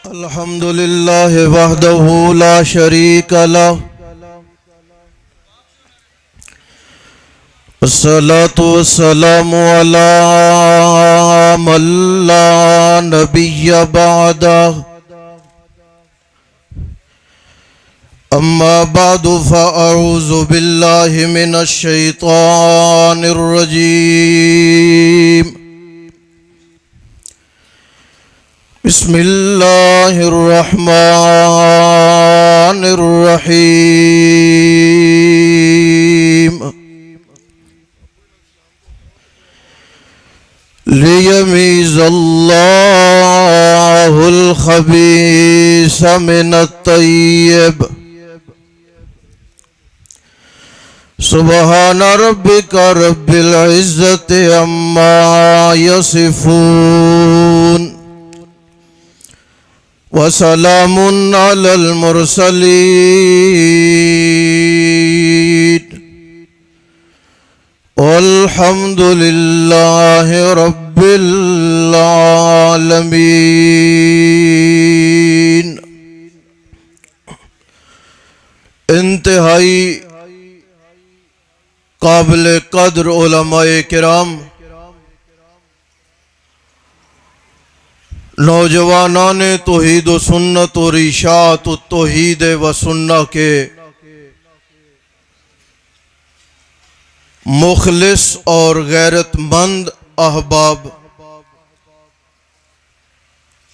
الحمد لله وحده لا شريك له الصلاة والسلام على من لا نبي بعده أما بعد فأعوذ بالله من الشيطان الرجيم بسم الله الرحمن الرحيم ليميز الله الخبيث من الطيب سبحان ربك رب العزة عما يصفون وسلام على المرسلين والحمد لله رب العالمين۔ انتہائی قابل قدر علماء کرام، نوجوانان توحید و سنت اور اشاعت التوحید و سنہ کے مخلص اور غیرت مند احباب،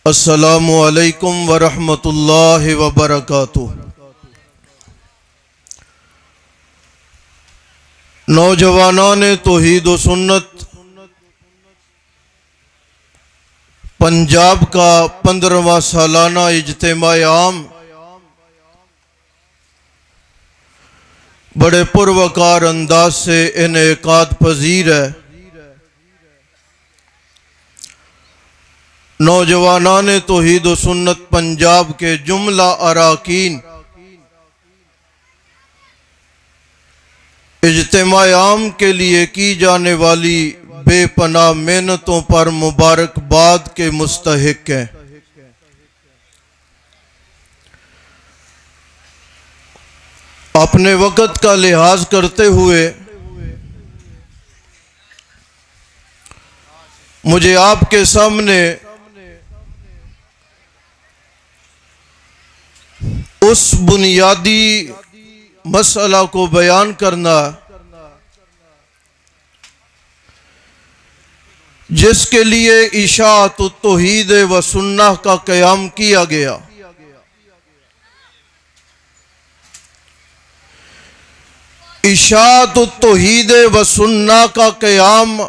السلام علیکم ورحمۃ اللہ وبرکاتہ۔ نوجوانان توحید و سنت پنجاب کا 15واں سالانہ اجتماع عام بڑے پروقار انداز سے انعقاد پذیر ہے۔ نوجوانان توحید و سنت پنجاب کے جملہ اراکین اجتماع عام کے لیے کی جانے والی بے پناہ محنتوں پر مبارکباد کے مستحق ہیں۔ اپنے وقت کا لحاظ کرتے ہوئے مجھے آپ کے سامنے اس بنیادی مسئلہ کو بیان کرنا جس کے لیے اشاعت التوحید و سنہ کا قیام کیا گیا۔ اشاعت التوحید و سنہ کا قیام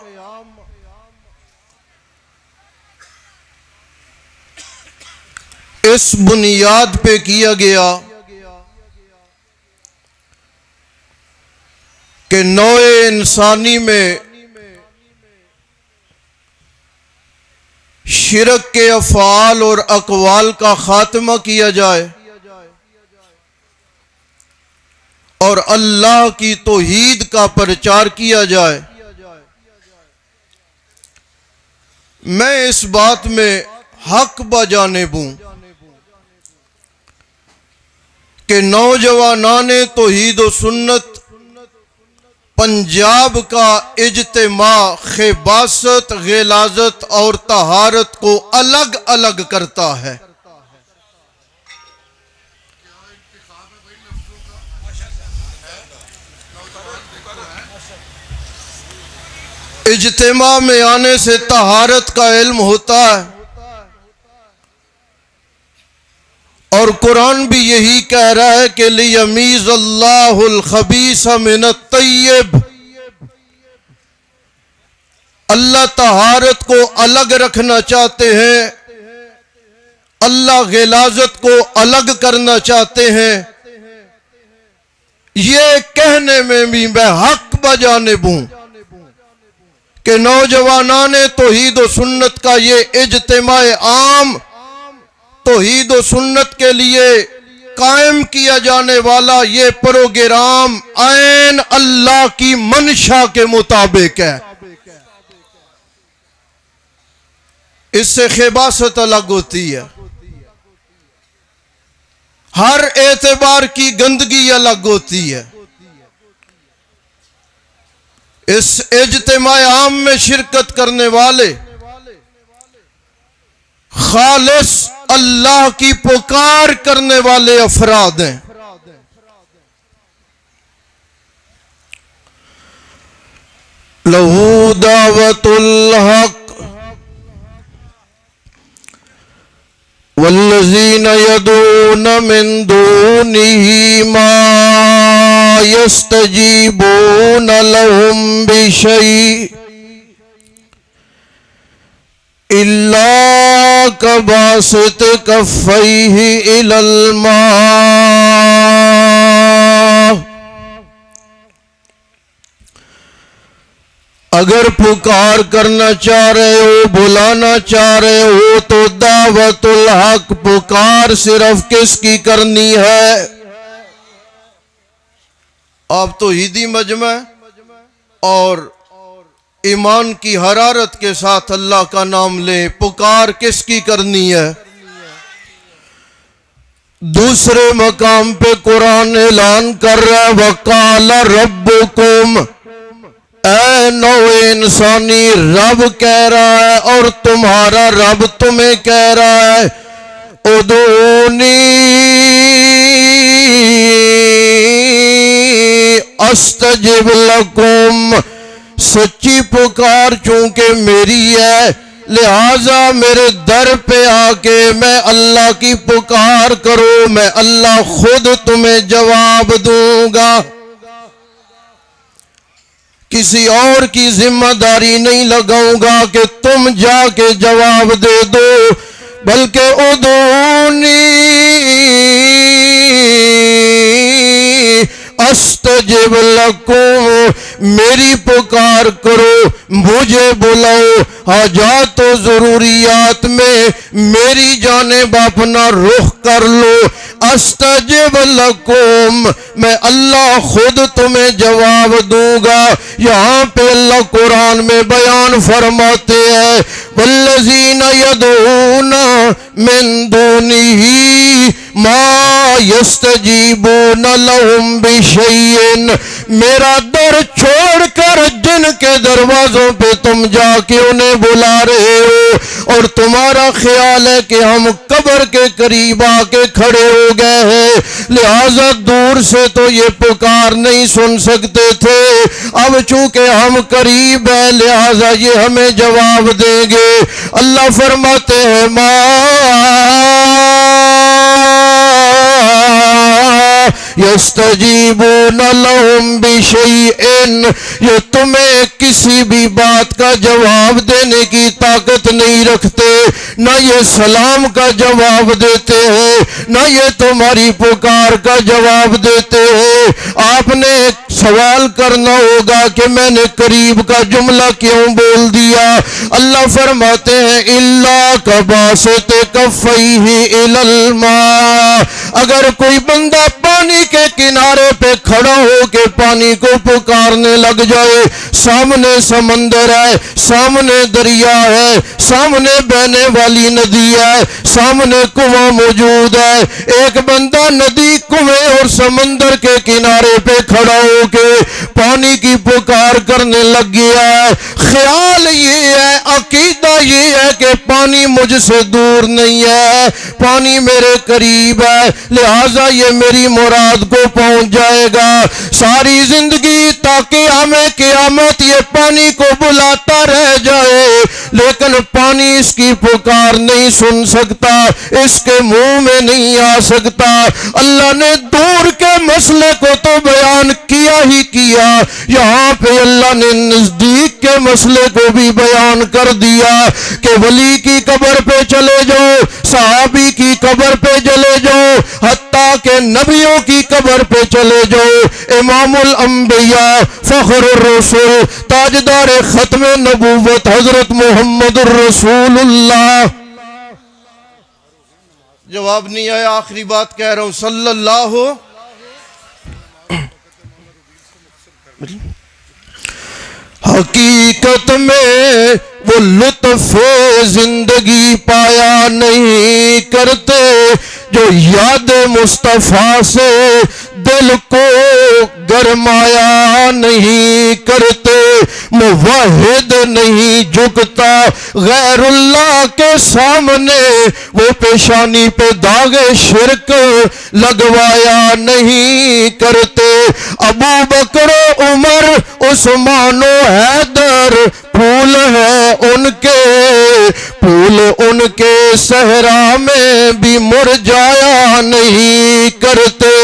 اس بنیاد پہ کیا گیا کہ نوع انسانی میں شرک کے افعال اور اقوال کا خاتمہ کیا جائے اور اللہ کی توحید کا پرچار کیا جائے۔ میں اس بات میں حق بجانب ہوں کہ نوجوانان توحید و سنت پنجاب کا اجتماع خباثت، غلاظت اور طہارت کو الگ الگ کرتا ہے۔ اجتماع میں آنے سے طہارت کا علم ہوتا ہے، اور قرآن بھی یہی کہہ رہا ہے کہ لیمیز اللہ الخبیث من الطیب۔ اللہ طہارت کو الگ رکھنا چاہتے ہیں، اللہ غلاظت کو الگ کرنا چاہتے ہیں۔ یہ کہنے میں بھی میں حق بجانب ہوں کہ نوجوانان توحید و سنت کا یہ اجتماع عام توحید و سنت کے لیے قائم کیا جانے والا یہ پروگرام عین اللہ کی منشا کے مطابق ہے۔ اس سے خباثت الگ ہوتی ہے۔ ہر اعتبار کی گندگی الگ ہوتی ہے۔ اس اجتماع عام میں شرکت کرنے والے خالص اللہ کی پکار کرنے والے افراد ہیں۔ لہو دعوت الحق والذین یدعون من دونہ ما یستجیبون لهم بشیء الا کباسط کفیہ الی الماء۔ اگر پکار کرنا چاہ رہے ہو، بلانا چاہ رہے ہو، تو دعوت الحق پکار صرف کس کی کرنی ہے؟ آپ توحیدی مجمع اور ایمان کی حرارت کے ساتھ اللہ کا نام لیں، پکار کس کی کرنی ہے؟ دوسرے مقام پہ قرآن اعلان کر رہا ہے وَقَالَ رَبُّكُمْ، اے نوع انسانی رب کہہ رہا ہے اور تمہارا رب تمہیں کہہ رہا ہے ادعونی استجب لکم۔ سچی پکار چونکہ میری ہے لہٰذا میرے در پہ آ کے میں اللہ کی پکار کرو، میں اللہ خود تمہیں جواب دوں گا۔ کسی اور کی ذمہ داری نہیں لگاؤں گا کہ تم جا کے جواب دے دو، بلکہ ادعونی استجب لکم، میری پکار کرو، مجھے بلاؤ، حاجات و ضروریات میں میری جانب اپنا رخ کر لو۔ استجب لکم، میں اللہ خود تمہیں جواب دوں گا۔ یہاں پہ اللہ قرآن میں بیان فرماتے ہیں والذین یدعون من دونہ ما یستجیبون لهم بشیء، میرا در چھوڑ کر جن کے دروازوں پہ تم جا کے انہیں بلا رہے ہو اور تمہارا خیال ہے کہ ہم قبر کے قریب آ کے کھڑے ہو گئے ہیں لہذا دور سے تو یہ پکار نہیں سن سکتے تھے، اب چونکہ ہم قریب ہیں لہذا یہ ہمیں جواب دیں گے۔ اللہ فرماتے ہیں ما یستجیبون لهم بشیء، یہ تمہیں کسی بھی بات کا جواب دینے کی طاقت نہیں رکھتے، نہ یہ سلام کا جواب دیتے ہیں، نہ یہ تمہاری پکار کا جواب دیتے ہیں۔ آپ نے سوال کرنا ہوگا کہ میں نے قریب کا جملہ کیوں بول دیا؟ اللہ فرماتے ہیں الا کباسط کفیہ الی الماء، اگر کوئی بندہ پانی کے کنارے پہ کھڑا ہو کے پانی کو پکارنے لگ جائے، سامنے سمندر ہے، سامنے دریا ہے، سامنے بہنے والی ندی ہے، سامنے کنواں موجود ہے، ایک بندہ ندی، کنویں اور سمندر کے کنارے پہ کھڑا ہو کے پانی کی پکار کرنے لگ گیا ہے، خیال یہ ہے، عقیدہ یہ ہے کہ پانی مجھ سے دور نہیں ہے، پانی میرے قریب ہے لہٰذا یہ میری مراد کو پہنچ جائے گا۔ ساری زندگی تاکہ ہمیں قیامت یہ پانی کو بلاتا رہ جائے، لیکن پانی اس کی پکار نہیں سن سکتا، اس کے منہ میں نہیں آ سکتا۔ اللہ نے دور کے مسئلے کو تو بیان کیا ہی کیا، یہاں پہ اللہ نے نزدیک کے مسئلے کو بھی بیان کر دیا کہ ولی کی قبر پہ چلے جاؤ، صحابی کی قبر پہ چلے جاؤ، حتیٰ کہ نبیوں کی قبر پہ چلے جاؤ، امام الانبیاء، فخر الرسول، تاجدار ختم نبوت حضرت محمد الرسول اللہ۔ جواب نہیں آیا، آخری بات کہہ رہا ہوں، صلی اللہ حقیقت میں وہ لطف زندگی پایا نہیں کرتے جو یاد مصطفیٰ سے دل کو گرمایا نہیں کرتے، موحد نہیں جھکتا غیر اللہ کے سامنے، وہ پیشانی پہ داغ شرک لگوایا نہیں کرتے۔ ابو بکر و عمر عثمان و حیدر پھول ہیں ان کے، پھول ان کے صحرا میں بھی مرجایا نہیں کرتے۔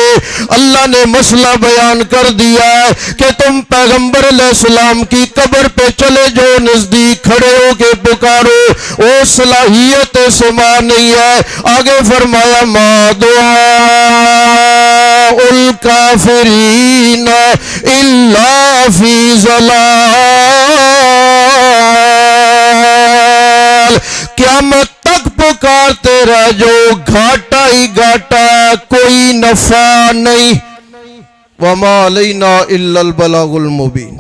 اللہ نے مسئلہ بیان کر دیا ہے کہ تم پیغمبر علیہ السلام کی قبر پہ چلے جو نزدیک کھڑے ہو کے پکارو، وہ صلاحیت سما نہیں ہے۔ آگے فرمایا ما دعاء الکافرین الا فی ضلال، قیامت تک پکارتے رہ جو، گھاٹا ہی گھاٹا، کوئی نفع نہیں۔ وما علینا الا البلاغ المبین۔